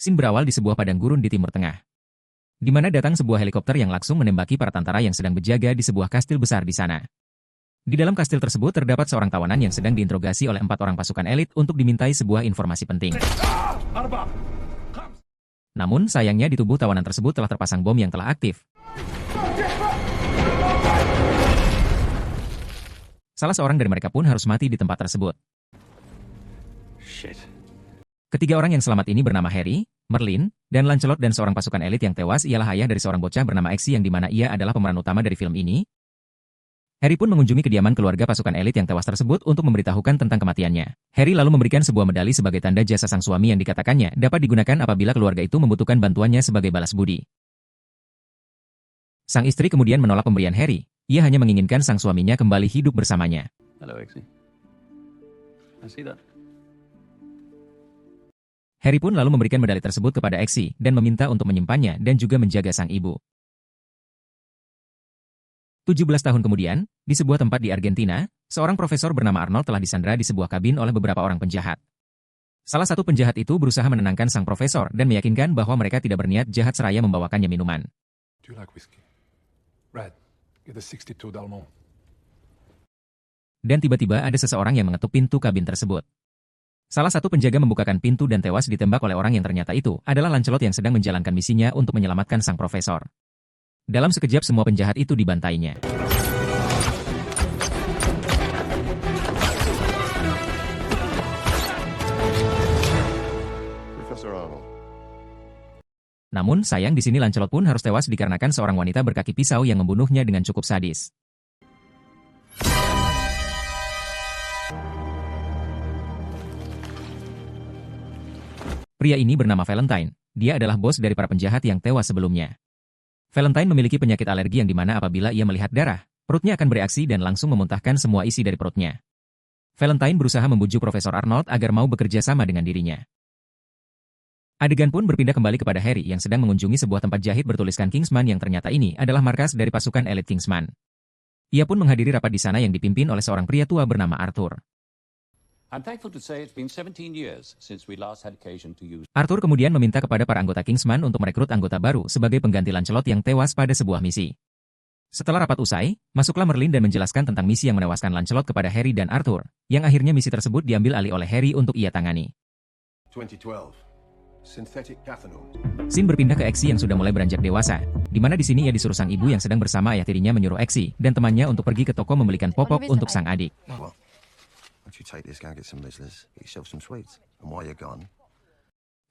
Scene berawal di sebuah padang gurun di Timur Tengah, di mana datang sebuah helikopter yang langsung menembaki para tentara yang sedang berjaga di sebuah kastil besar di sana. Di dalam kastil tersebut terdapat seorang tawanan yang sedang diinterogasi oleh 4 orang pasukan elit untuk dimintai sebuah informasi penting. Namun sayangnya di tubuh tawanan tersebut telah terpasang bom yang telah aktif. Salah seorang dari mereka pun harus mati di tempat tersebut. Ketiga orang yang selamat ini bernama Harry, Merlin, dan Lancelot, dan seorang pasukan elit yang tewas ialah ayah dari seorang bocah bernama Exi yang dimana ia adalah pemeran utama dari film ini. Harry pun mengunjungi kediaman keluarga pasukan elit yang tewas tersebut untuk memberitahukan tentang kematiannya. Harry lalu memberikan sebuah medali sebagai tanda jasa sang suami yang dikatakannya dapat digunakan apabila keluarga itu membutuhkan bantuannya sebagai balas budi. Sang istri kemudian menolak pemberian Harry. Ia hanya menginginkan sang suaminya kembali hidup bersamanya. Hello, Exi. I see that. Harry pun lalu memberikan medali tersebut kepada Exi dan meminta untuk menyimpannya dan juga menjaga sang ibu. 17 tahun kemudian, di sebuah tempat di Argentina, seorang profesor bernama Arnold telah disandra di sebuah kabin oleh beberapa orang penjahat. Salah satu penjahat itu berusaha menenangkan sang profesor dan meyakinkan bahwa mereka tidak berniat jahat seraya membawakannya minuman. Do you like whiskey? Red, get a 62 Dalmont. Dan tiba-tiba ada seseorang yang mengetuk pintu kabin tersebut. Salah satu penjaga membukakan pintu dan tewas ditembak oleh orang yang ternyata itu adalah Lancelot yang sedang menjalankan misinya untuk menyelamatkan sang profesor. Dalam sekejap semua penjahat itu dibantainya. Namun sayang di sini Lancelot pun harus tewas dikarenakan seorang wanita berkaki pisau yang membunuhnya dengan cukup sadis. Pria ini bernama Valentine. Dia adalah bos dari para penjahat yang tewas sebelumnya. Valentine memiliki penyakit alergi yang dimana apabila ia melihat darah, perutnya akan bereaksi dan langsung memuntahkan semua isi dari perutnya. Valentine berusaha membujuk Profesor Arnold agar mau bekerja sama dengan dirinya. Adegan pun berpindah kembali kepada Harry yang sedang mengunjungi sebuah tempat jahit bertuliskan Kingsman yang ternyata ini adalah markas dari pasukan elit Kingsman. Ia pun menghadiri rapat di sana yang dipimpin oleh seorang pria tua bernama Arthur. Arthur kemudian meminta kepada para anggota Kingsman untuk merekrut anggota baru sebagai pengganti Lancelot yang tewas pada sebuah misi. Setelah rapat usai, masuklah Merlin dan menjelaskan tentang misi yang menewaskan Lancelot kepada Harry dan Arthur, yang akhirnya misi tersebut diambil alih oleh Harry untuk ia tangani. 2012. Synthetic cathinol. Scene berpindah ke Exi yang sudah mulai beranjak dewasa, di mana di sini ia disuruh sang ibu yang sedang bersama ayah tirinya menyuruh Exi dan temannya untuk pergi ke toko membelikan popok untuk sang adik.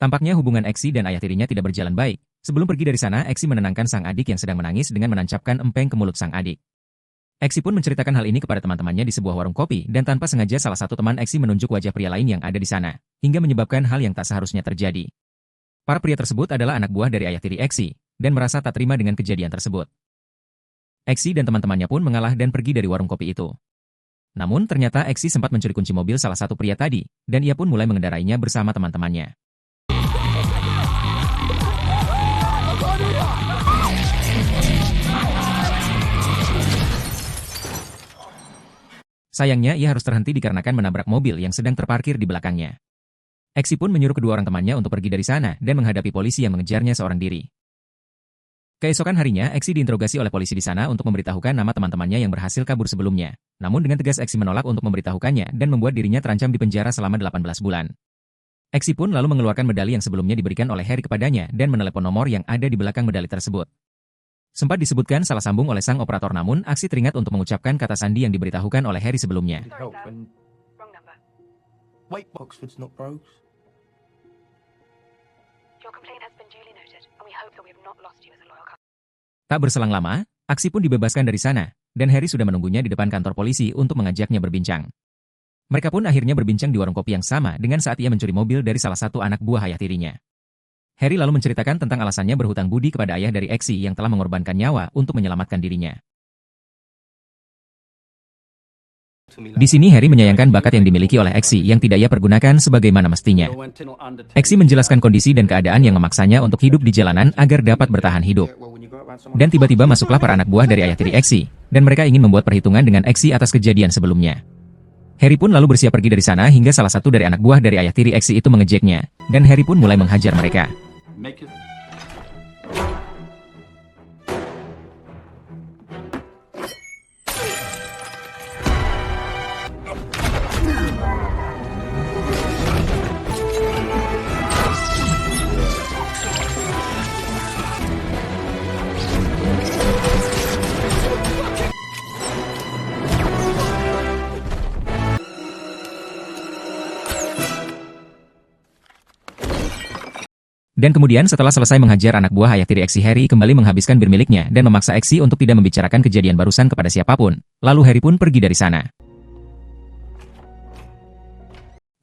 Tampaknya hubungan Exi dan ayah tirinya tidak berjalan baik. Sebelum pergi dari sana, Exi menenangkan sang adik yang sedang menangis dengan menancapkan empeng ke mulut sang adik. Exi pun menceritakan hal ini kepada teman-temannya di sebuah warung kopi dan tanpa sengaja salah satu teman Exi menunjuk wajah pria lain yang ada di sana, hingga menyebabkan hal yang tak seharusnya terjadi. Para pria tersebut adalah anak buah dari ayah tiri Exi dan merasa tak terima dengan kejadian tersebut. Exi dan teman-temannya pun mengalah dan pergi dari warung kopi itu. Namun ternyata Exi sempat mencuri kunci mobil salah satu pria tadi, dan ia pun mulai mengendarainya bersama teman-temannya. Sayangnya ia harus terhenti dikarenakan menabrak mobil yang sedang terparkir di belakangnya. Exi pun menyuruh kedua orang temannya untuk pergi dari sana dan menghadapi polisi yang mengejarnya seorang diri. Keesokan harinya, Exi diinterogasi oleh polisi di sana untuk memberitahukan nama teman-temannya yang berhasil kabur sebelumnya. Namun dengan tegas Exi menolak untuk memberitahukannya dan membuat dirinya terancam di penjara selama 18 bulan. Exi pun lalu mengeluarkan medali yang sebelumnya diberikan oleh Harry kepadanya dan menelepon nomor yang ada di belakang medali tersebut. Sempat disebutkan salah sambung oleh sang operator, namun Exi teringat untuk mengucapkan kata sandi yang diberitahukan oleh Harry sebelumnya. Tak berselang lama, Exi pun dibebaskan dari sana, dan Harry sudah menunggunya di depan kantor polisi untuk mengajaknya berbincang. Mereka pun akhirnya berbincang di warung kopi yang sama dengan saat ia mencuri mobil dari salah satu anak buah ayah tirinya. Harry lalu menceritakan tentang alasannya berhutang budi kepada ayah dari Exi yang telah mengorbankan nyawa untuk menyelamatkan dirinya. Di sini Harry menyayangkan bakat yang dimiliki oleh Exi yang tidak ia pergunakan sebagaimana mestinya. Exi menjelaskan kondisi dan keadaan yang memaksanya untuk hidup di jalanan agar dapat bertahan hidup. Dan tiba-tiba masuklah para anak buah dari ayah tiri Exi, dan mereka ingin membuat perhitungan dengan Exi atas kejadian sebelumnya. Harry pun lalu bersiap pergi dari sana hingga salah satu dari anak buah dari ayah tiri Exi itu mengejeknya, dan Harry pun mulai menghajar mereka. Make it. Dan kemudian setelah selesai menghajar anak buah ayah tiri Eksi, Harry kembali menghabiskan bir miliknya dan memaksa Eksi untuk tidak membicarakan kejadian barusan kepada siapapun. Lalu Harry pun pergi dari sana.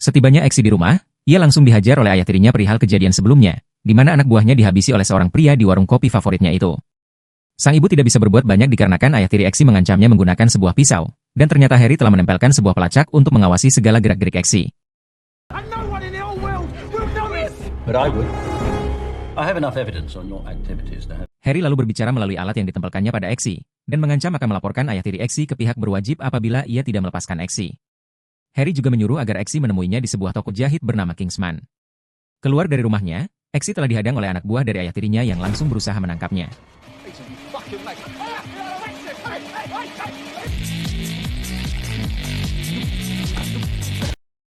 Setibanya Eksi di rumah, ia langsung dihajar oleh ayah tirinya perihal kejadian sebelumnya, di mana anak buahnya dihabisi oleh seorang pria di warung kopi favoritnya itu. Sang ibu tidak bisa berbuat banyak dikarenakan ayah tiri Eksi mengancamnya menggunakan sebuah pisau, dan ternyata Harry telah menempelkan sebuah pelacak untuk mengawasi segala gerak-gerik Eksi. But I would. I have enough evidence on your activities to have... Harry lalu berbicara melalui alat yang ditempelkannya pada Eksi, dan mengancam akan melaporkan ayah tiri Eksi ke pihak berwajib apabila ia tidak melepaskan Eksi. Harry juga menyuruh agar Eksi menemuinya di sebuah toko jahit bernama Kingsman. Keluar dari rumahnya, Eksi telah dihadang oleh anak buah dari ayah tirinya yang langsung berusaha menangkapnya.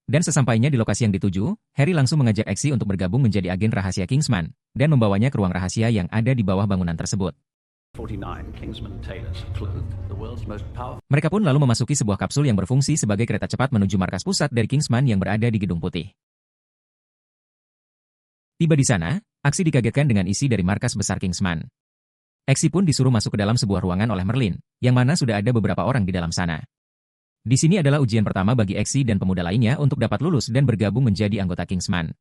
Dan sesampainya di lokasi yang dituju, Harry langsung mengajak Eksi untuk bergabung menjadi agen rahasia Kingsman, dan membawanya ke ruang rahasia yang ada di bawah bangunan tersebut. 49 Kingsman Tailors clothed the world's most powerful... Mereka pun lalu memasuki sebuah kapsul yang berfungsi sebagai kereta cepat menuju markas pusat dari Kingsman yang berada di Gedung Putih. Tiba di sana, aksi dikagetkan dengan isi dari markas besar Kingsman. Eksi pun disuruh masuk ke dalam sebuah ruangan oleh Merlin, yang mana sudah ada beberapa orang di dalam sana. Di sini adalah ujian pertama bagi Eksi dan pemuda lainnya untuk dapat lulus dan bergabung menjadi anggota Kingsman.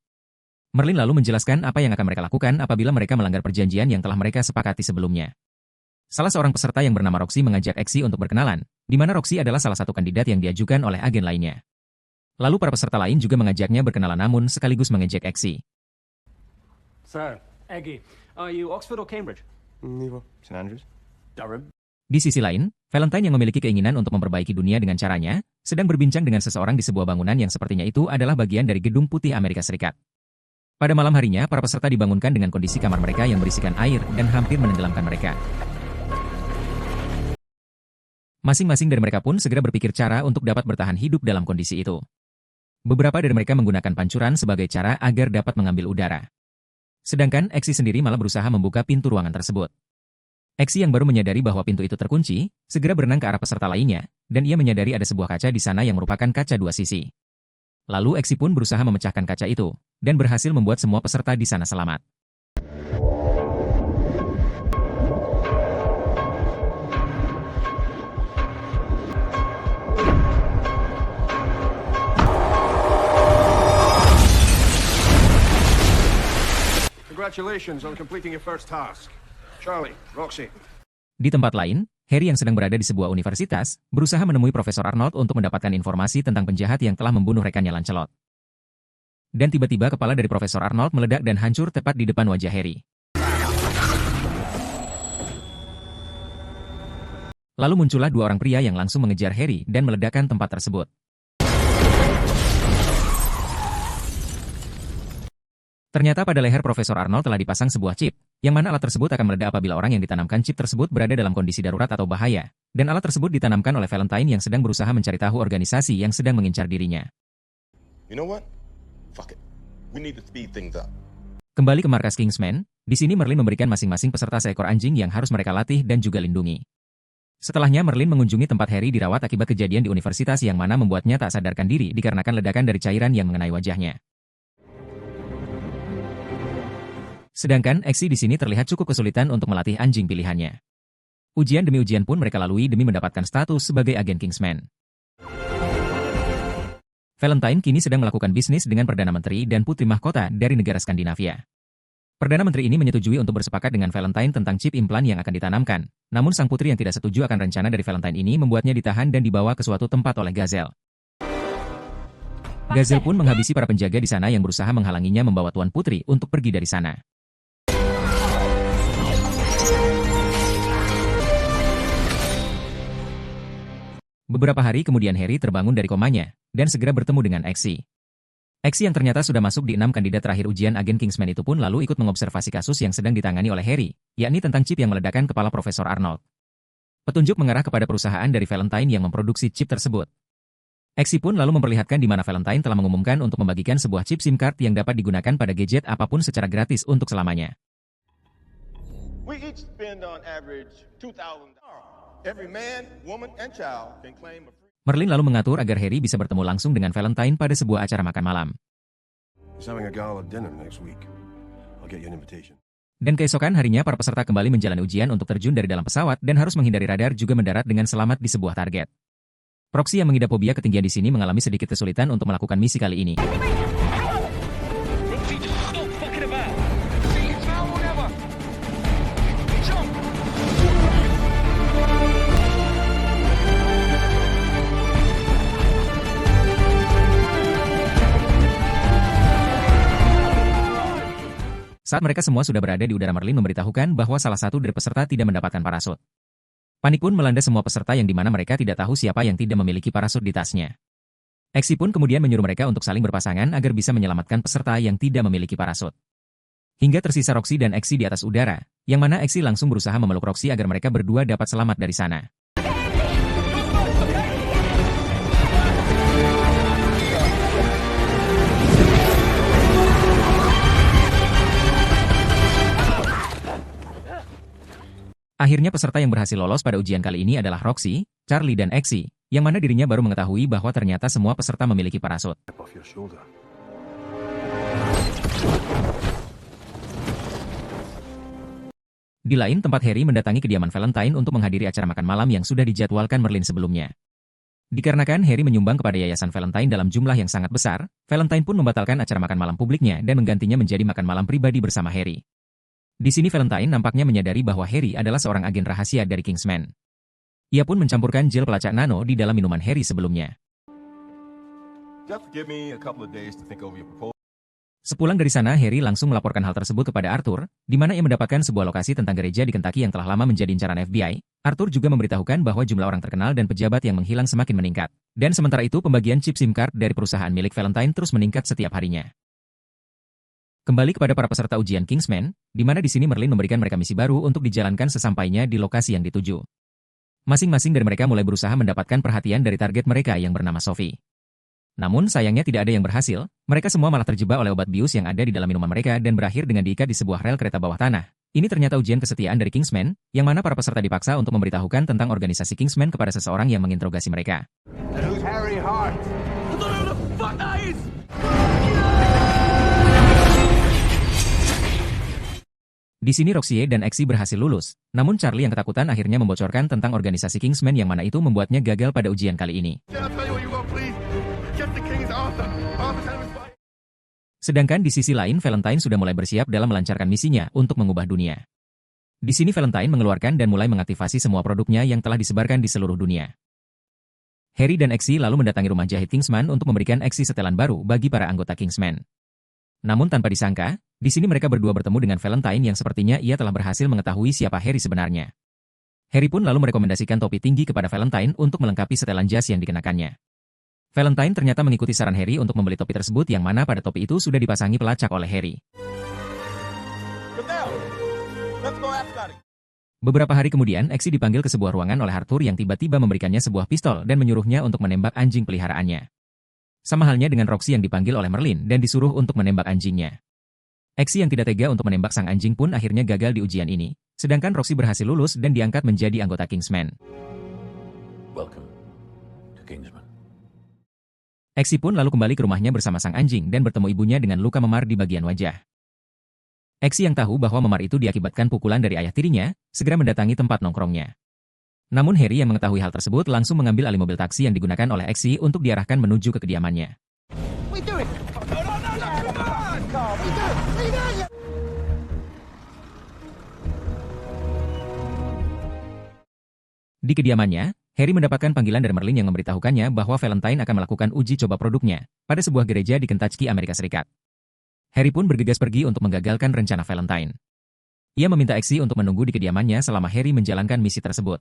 Merlin lalu menjelaskan apa yang akan mereka lakukan apabila mereka melanggar perjanjian yang telah mereka sepakati sebelumnya. Salah seorang peserta yang bernama Roxy mengajak Eksi untuk berkenalan, di mana Roxy adalah salah satu kandidat yang diajukan oleh agen lainnya. Lalu para peserta lain juga mengajaknya berkenalan namun sekaligus mengejek Eksi. So, Eggy, are you Oxford or Cambridge? Neither. St Andrews. Durham. Di sisi lain, Valentine yang memiliki keinginan untuk memperbaiki dunia dengan caranya, sedang berbincang dengan seseorang di sebuah bangunan yang sepertinya itu adalah bagian dari Gedung Putih Amerika Serikat. Pada malam harinya, para peserta dibangunkan dengan kondisi kamar mereka yang berisikan air dan hampir menenggelamkan mereka. Masing-masing dari mereka pun segera berpikir cara untuk dapat bertahan hidup dalam kondisi itu. Beberapa dari mereka menggunakan pancuran sebagai cara agar dapat mengambil udara. Sedangkan Eksi sendiri malah berusaha membuka pintu ruangan tersebut. Eksi yang baru menyadari bahwa pintu itu terkunci, segera berenang ke arah peserta lainnya, dan ia menyadari ada sebuah kaca di sana yang merupakan kaca dua sisi. Lalu Eksi pun berusaha memecahkan kaca itu, dan berhasil membuat semua peserta di sana selamat. Congratulations on completing your first task. Charlie, Roxy. Di tempat lain, Harry yang sedang berada di sebuah universitas, berusaha menemui Profesor Arnold untuk mendapatkan informasi tentang penjahat yang telah membunuh rekannya Lancelot. Dan tiba-tiba kepala dari Profesor Arnold meledak dan hancur tepat di depan wajah Harry. Lalu muncullah dua orang pria yang langsung mengejar Harry dan meledakkan tempat tersebut. Ternyata pada leher Profesor Arnold telah dipasang sebuah chip, yang mana alat tersebut akan meledak apabila orang yang ditanamkan chip tersebut berada dalam kondisi darurat atau bahaya, dan alat tersebut ditanamkan oleh Valentine yang sedang berusaha mencari tahu organisasi yang sedang mengincar dirinya. You know what? Fuck it. We need to speed things up. Kembali ke markas Kingsman, di sini Merlin memberikan masing-masing peserta seekor anjing yang harus mereka latih dan juga lindungi. Setelahnya Merlin mengunjungi tempat Harry dirawat akibat kejadian di universitas yang mana membuatnya tak sadarkan diri dikarenakan ledakan dari cairan yang mengenai wajahnya. Sedangkan Eksi di sini terlihat cukup kesulitan untuk melatih anjing pilihannya. Ujian demi ujian pun mereka lalui demi mendapatkan status sebagai agen Kingsman. Valentine kini sedang melakukan bisnis dengan Perdana Menteri dan Putri Mahkota dari negara Skandinavia. Perdana Menteri ini menyetujui untuk bersepakat dengan Valentine tentang chip implan yang akan ditanamkan, namun sang putri yang tidak setuju akan rencana dari Valentine ini membuatnya ditahan dan dibawa ke suatu tempat oleh Gazelle. Gazelle pun menghabisi para penjaga di sana yang berusaha menghalanginya membawa Tuan Putri untuk pergi dari sana. Beberapa hari kemudian Harry terbangun dari komanya, dan segera bertemu dengan Eksi. Eksi yang ternyata sudah masuk di 6 kandidat terakhir ujian agen Kingsman itu pun lalu ikut mengobservasi kasus yang sedang ditangani oleh Harry, yakni tentang chip yang meledakkan kepala Profesor Arnold. Petunjuk mengarah kepada perusahaan dari Valentine yang memproduksi chip tersebut. Eksi pun lalu memperlihatkan di mana Valentine telah mengumumkan untuk membagikan sebuah chip SIM card yang dapat digunakan pada gadget apapun secara gratis untuk selamanya. We each spend on average $2,000. Every man, woman, and child can claim a free... Merlin lalu mengatur agar Harry bisa bertemu langsung dengan Valentine pada sebuah acara makan malam. He's having a gala dinner next week. I'll get you an invitation. Dan keesokan harinya para peserta kembali menjalani ujian untuk terjun dari dalam pesawat dan harus menghindari radar juga mendarat dengan selamat di sebuah target. Proxy yang mengidap fobia ketinggian di sini mengalami sedikit kesulitan untuk melakukan misi kali ini. Saat mereka semua sudah berada di udara, Merlin memberitahukan bahwa salah satu dari peserta tidak mendapatkan parasut. Panik pun melanda semua peserta yang dimana mereka tidak tahu siapa yang tidak memiliki parasut di tasnya. Eksi pun kemudian menyuruh mereka untuk saling berpasangan agar bisa menyelamatkan peserta yang tidak memiliki parasut. Hingga tersisa Roxy dan Eksi di atas udara, yang mana Eksi langsung berusaha memeluk Roxy agar mereka berdua dapat selamat dari sana. Akhirnya peserta yang berhasil lolos pada ujian kali ini adalah Roxy, Charlie dan Eksi, yang mana dirinya baru mengetahui bahwa ternyata semua peserta memiliki parasut. Off your shoulder. Di lain tempat, Harry mendatangi kediaman Valentine untuk menghadiri acara makan malam yang sudah dijadwalkan Merlin sebelumnya. Dikarenakan Harry menyumbang kepada yayasan Valentine dalam jumlah yang sangat besar, Valentine pun membatalkan acara makan malam publiknya dan menggantinya menjadi makan malam pribadi bersama Harry. Di sini Valentine nampaknya menyadari bahwa Harry adalah seorang agen rahasia dari Kingsman. Ia pun mencampurkan gel pelacak nano di dalam minuman Harry sebelumnya. Just give me a couple of days to think over your proposal. Sepulang dari sana, Harry langsung melaporkan hal tersebut kepada Arthur, di mana ia mendapatkan sebuah lokasi tentang gereja di Kentucky yang telah lama menjadi incaran FBI. Arthur juga memberitahukan bahwa jumlah orang terkenal dan pejabat yang menghilang semakin meningkat. Dan sementara itu, pembagian chip SIM card dari perusahaan milik Valentine terus meningkat setiap harinya. Kembali kepada para peserta ujian Kingsman, di mana di sini Merlin memberikan mereka misi baru untuk dijalankan sesampainya di lokasi yang dituju. Masing-masing dari mereka mulai berusaha mendapatkan perhatian dari target mereka yang bernama Sophie. Namun sayangnya tidak ada yang berhasil, mereka semua malah terjebak oleh obat bius yang ada di dalam minuman mereka dan berakhir dengan diikat di sebuah rel kereta bawah tanah. Ini ternyata ujian kesetiaan dari Kingsman, yang mana para peserta dipaksa untuk memberitahukan tentang organisasi Kingsman kepada seseorang yang menginterogasi mereka. Di sini Roxy dan Eksi berhasil lulus, namun Charlie yang ketakutan akhirnya membocorkan tentang organisasi Kingsman yang mana itu membuatnya gagal pada ujian kali ini. Sedangkan di sisi lain Valentine sudah mulai bersiap dalam melancarkan misinya untuk mengubah dunia. Di sini Valentine mengeluarkan dan mulai mengaktifasi semua produknya yang telah disebarkan di seluruh dunia. Harry dan Eksi lalu mendatangi rumah jahit Kingsman untuk memberikan Eksi setelan baru bagi para anggota Kingsman. Namun tanpa disangka, di sini mereka berdua bertemu dengan Valentine yang sepertinya ia telah berhasil mengetahui siapa Harry sebenarnya. Harry pun lalu merekomendasikan topi tinggi kepada Valentine untuk melengkapi setelan jas yang dikenakannya. Valentine ternyata mengikuti saran Harry untuk membeli topi tersebut yang mana pada topi itu sudah dipasangi pelacak oleh Harry. Beberapa hari kemudian, Eksi dipanggil ke sebuah ruangan oleh Arthur yang tiba-tiba memberikannya sebuah pistol dan menyuruhnya untuk menembak anjing peliharaannya. Sama halnya dengan Roxy yang dipanggil oleh Merlin dan disuruh untuk menembak anjingnya. Eksi yang tidak tega untuk menembak sang anjing pun akhirnya gagal di ujian ini, sedangkan Roxy berhasil lulus dan diangkat menjadi anggota Kingsman. Welcome to Kingsman. Eksi pun lalu kembali ke rumahnya bersama sang anjing dan bertemu ibunya dengan luka memar di bagian wajah. Eksi yang tahu bahwa memar itu diakibatkan pukulan dari ayah tirinya, segera mendatangi tempat nongkrongnya. Namun Harry yang mengetahui hal tersebut langsung mengambil alih mobil taksi yang digunakan oleh Eksi untuk diarahkan menuju ke kediamannya. Di kediamannya, Harry mendapatkan panggilan dari Merlin yang memberitahukannya bahwa Valentine akan melakukan uji coba produknya pada sebuah gereja di Kentucky, Amerika Serikat. Harry pun bergegas pergi untuk menggagalkan rencana Valentine. Ia meminta Eksi untuk menunggu di kediamannya selama Harry menjalankan misi tersebut.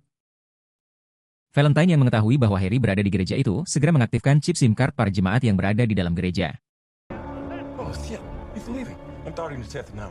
Valentine yang mengetahui bahwa Harry berada di gereja itu segera mengaktifkan chip SIM card para jemaat yang berada di dalam gereja. Oh, yeah, he's leaving. I'm starting to test now.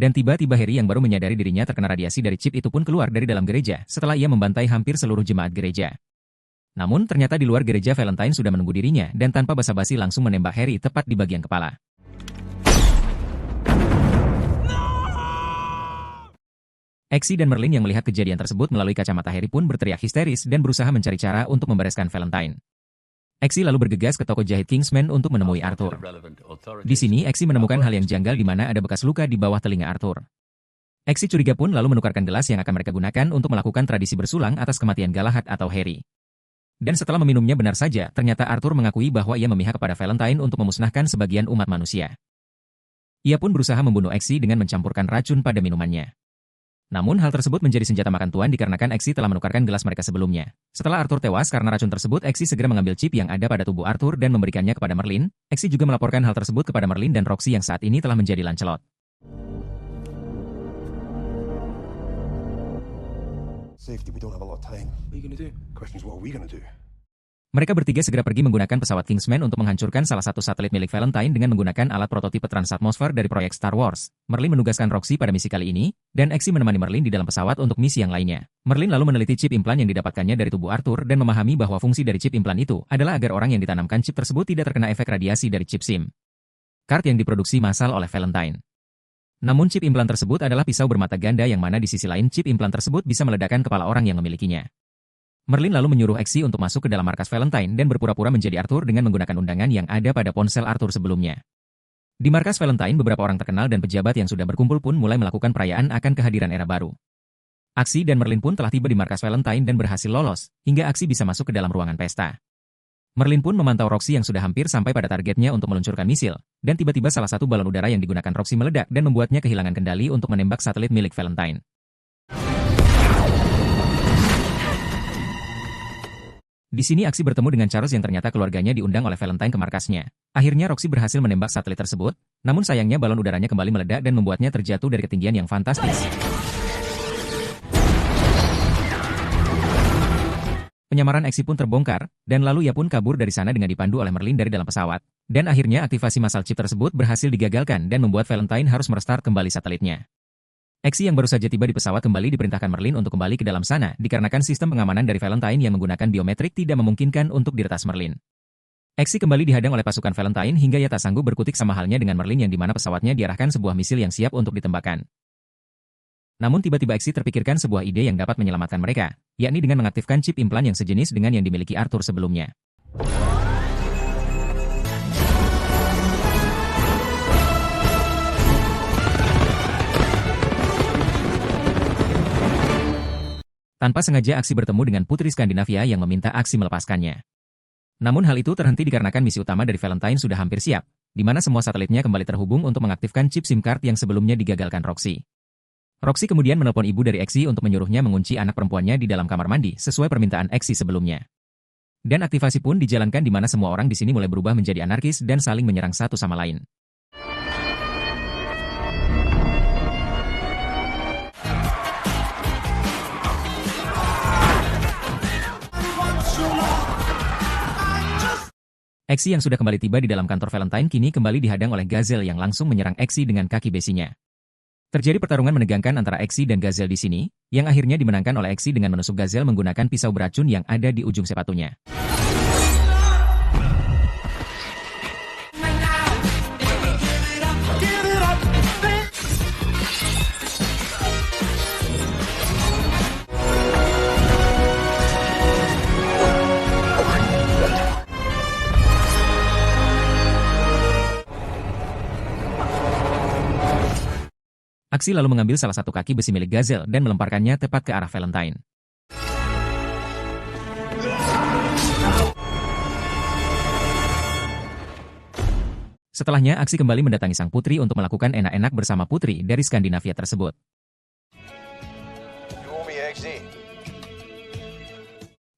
Dan tiba-tiba Harry yang baru menyadari dirinya terkena radiasi dari chip itu pun keluar dari dalam gereja setelah ia membantai hampir seluruh jemaat gereja. Namun ternyata di luar gereja Valentine sudah menunggu dirinya dan tanpa basa-basi langsung menembak Harry tepat di bagian kepala. Exy dan Merlin yang melihat kejadian tersebut melalui kacamata Harry pun berteriak histeris dan berusaha mencari cara untuk membereskan Valentine. Exy lalu bergegas ke toko jahit Kingsman untuk menemui Arthur. Di sini Exy menemukan hal yang janggal di mana ada bekas luka di bawah telinga Arthur. Exy curiga pun lalu menukarkan gelas yang akan mereka gunakan untuk melakukan tradisi bersulang atas kematian Galahad atau Harry. Dan setelah meminumnya benar saja, ternyata Arthur mengakui bahwa ia memihak kepada Valentine untuk memusnahkan sebagian umat manusia. Ia pun berusaha membunuh Exy dengan mencampurkan racun pada minumannya. Namun hal tersebut menjadi senjata makan tuan dikarenakan Exy telah menukarkan gelas mereka sebelumnya. Setelah Arthur tewas karena racun tersebut, Exy segera mengambil chip yang ada pada tubuh Arthur dan memberikannya kepada Merlin. Exy juga melaporkan hal tersebut kepada Merlin dan Roxy yang saat ini telah menjadi Lancelot. Safety, we don't have a lot of time. What are you gonna do? Question's what are we gonna do? Mereka bertiga segera pergi menggunakan pesawat Kingsman untuk menghancurkan salah satu satelit milik Valentine dengan menggunakan alat prototipe transatmosfer dari proyek Star Wars. Merlin menugaskan Roxy pada misi kali ini, dan Exy menemani Merlin di dalam pesawat untuk misi yang lainnya. Merlin lalu meneliti chip implan yang didapatkannya dari tubuh Arthur dan memahami bahwa fungsi dari chip implan itu adalah agar orang yang ditanamkan chip tersebut tidak terkena efek radiasi dari chip SIM card yang diproduksi massal oleh Valentine. Namun chip implan tersebut adalah pisau bermata ganda yang mana di sisi lain chip implan tersebut bisa meledakkan kepala orang yang memilikinya. Merlin lalu menyuruh Exy untuk masuk ke dalam markas Valentine dan berpura-pura menjadi Arthur dengan menggunakan undangan yang ada pada ponsel Arthur sebelumnya. Di markas Valentine, beberapa orang terkenal dan pejabat yang sudah berkumpul pun mulai melakukan perayaan akan kehadiran era baru. Exy dan Merlin pun telah tiba di markas Valentine dan berhasil lolos, hingga Exy bisa masuk ke dalam ruangan pesta. Merlin pun memantau Roxy yang sudah hampir sampai pada targetnya untuk meluncurkan misil, dan tiba-tiba salah satu balon udara yang digunakan Roxy meledak dan membuatnya kehilangan kendali untuk menembak satelit milik Valentine. Di sini Exy bertemu dengan Charles yang ternyata keluarganya diundang oleh Valentine ke markasnya. Akhirnya Roxy berhasil menembak satelit tersebut, namun sayangnya balon udaranya kembali meledak dan membuatnya terjatuh dari ketinggian yang fantastis. Penyamaran Exy pun terbongkar, dan lalu ia pun kabur dari sana dengan dipandu oleh Merlin dari dalam pesawat. Dan akhirnya aktivasi massal chip tersebut berhasil digagalkan dan membuat Valentine harus merestart kembali satelitnya. Exy yang baru saja tiba di pesawat kembali diperintahkan Merlin untuk kembali ke dalam sana dikarenakan sistem pengamanan dari Valentine yang menggunakan biometrik tidak memungkinkan untuk diretas Merlin. Exy kembali dihadang oleh pasukan Valentine hingga ia tak sanggup berkutik sama halnya dengan Merlin yang dimana pesawatnya diarahkan sebuah misil yang siap untuk ditembakkan. Namun tiba-tiba Exy terpikirkan sebuah ide yang dapat menyelamatkan mereka, yakni dengan mengaktifkan chip implan yang sejenis dengan yang dimiliki Arthur sebelumnya. Tanpa sengaja Exy bertemu dengan Putri Skandinavia yang meminta Exy melepaskannya. Namun hal itu terhenti dikarenakan misi utama dari Valentine sudah hampir siap, di mana semua satelitnya kembali terhubung untuk mengaktifkan chip SIM card yang sebelumnya digagalkan Roxy. Roxy kemudian menelpon ibu dari Exy untuk menyuruhnya mengunci anak perempuannya di dalam kamar mandi sesuai permintaan Exy sebelumnya. Dan aktivasi pun dijalankan di mana semua orang di sini mulai berubah menjadi anarkis dan saling menyerang satu sama lain. Exy yang sudah kembali tiba di dalam kantor Valentine kini kembali dihadang oleh Gazelle yang langsung menyerang Exy dengan kaki besinya. Terjadi pertarungan menegangkan antara Exy dan Gazelle di sini, yang akhirnya dimenangkan oleh Exy dengan menusuk Gazelle menggunakan pisau beracun yang ada di ujung sepatunya. Exy lalu mengambil salah satu kaki besi milik Gazelle dan melemparkannya tepat ke arah Valentine. Setelahnya, Exy kembali mendatangi sang putri untuk melakukan enak-enak bersama putri dari Skandinavia tersebut.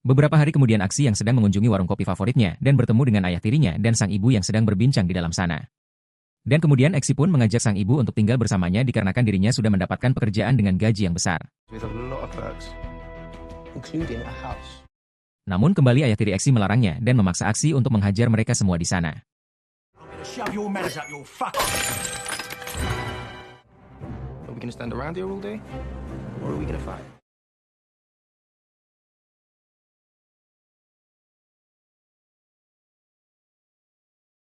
Beberapa hari kemudian Aksi yang sedang mengunjungi warung kopi favoritnya dan bertemu dengan ayah tirinya dan sang ibu yang sedang berbincang di dalam sana. Dan kemudian Aksi pun mengajak sang ibu untuk tinggal bersamanya dikarenakan dirinya sudah mendapatkan pekerjaan dengan gaji yang besar. There's a lot of perks, including a house. Namun kembali ayah tiri Aksi melarangnya dan memaksa Aksi untuk menghajar mereka semua di sana. Shove your manners up your fuck. Are we gonna stand around here all day? Or are we gonna fight?